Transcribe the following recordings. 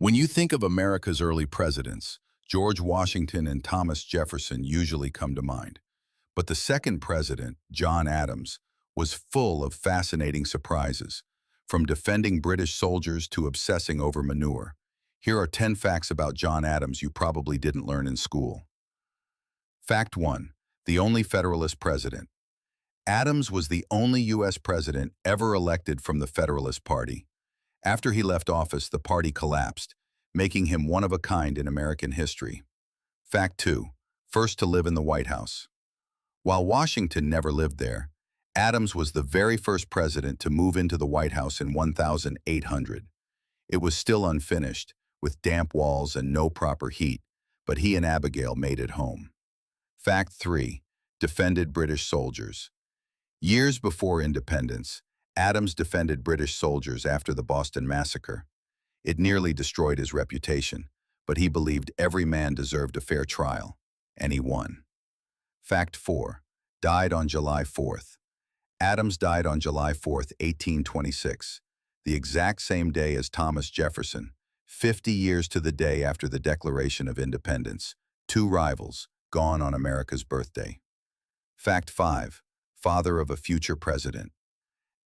When you think of America's early presidents, George Washington and Thomas Jefferson usually come to mind. But the second president, John Adams, was full of fascinating surprises, from defending British soldiers to obsessing over manure. Here are 10 facts about John Adams you probably didn't learn in school. Fact 1. The only Federalist president. Adams was the only U.S. president ever elected from the Federalist Party. After he left office, the party collapsed, making him one of a kind in American history. Fact 2. First to live in the White House. While Washington never lived there, Adams was the very first president to move into the White House in 1800. It was still unfinished, with damp walls and no proper heat, but he and Abigail made it home. Fact 3. Defended British soldiers. Years before independence, Adams defended British soldiers after the Boston Massacre. It nearly destroyed his reputation, but he believed every man deserved a fair trial, and he won. Fact 4. Died on July 4th. Adams died on July 4th, 1826, the exact same day as Thomas Jefferson, 50 years to the day after the Declaration of Independence. Two rivals, gone on America's birthday. Fact 5. Father of a future president.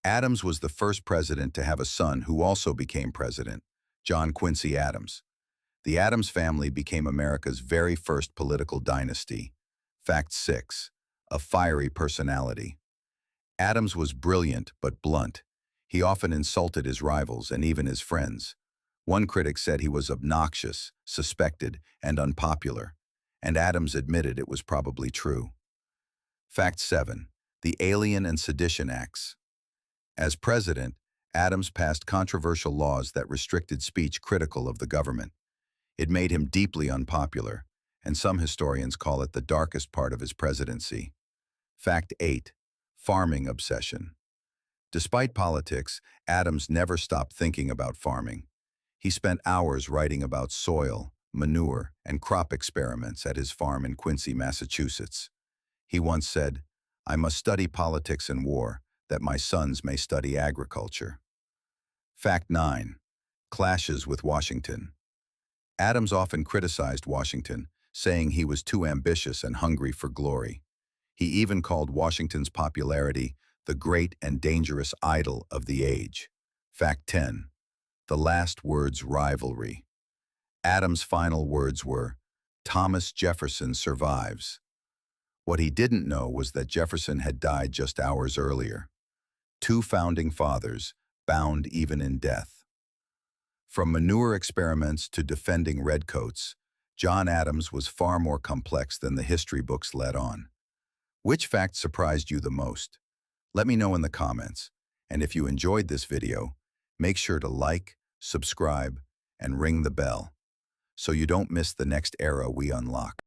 Adams was the first president to have a son who also became president, John Quincy Adams. The Adams family became America's very first political dynasty. Fact 6. A fiery personality. Adams was brilliant but blunt. He often insulted his rivals and even his friends. One critic said he was obnoxious, suspected, and unpopular, and Adams admitted it was probably true. Fact 7. The Alien and Sedition Acts. As president, Adams passed controversial laws that restricted speech critical of the government. It made him deeply unpopular, and some historians call it the darkest part of his presidency. Fact 8. Farming obsession. Despite politics, Adams never stopped thinking about farming. He spent hours writing about soil, manure, and crop experiments at his farm in Quincy, Massachusetts. He once said, "I must study politics and war, that my sons may study agriculture." Fact 9. Clashes with Washington. Adams often criticized Washington, saying he was too ambitious and hungry for glory. He even called Washington's popularity the great and dangerous idol of the age. Fact 10. The last words rivalry. Adams' final words were, "Thomas Jefferson survives." What he didn't know was that Jefferson had died just hours earlier. Two founding fathers, bound even in death. From manure experiments to defending redcoats, John Adams was far more complex than the history books let on. Which fact surprised you the most? Let me know in the comments. And if you enjoyed this video, make sure to like, subscribe, and ring the bell so you don't miss the next era we unlock.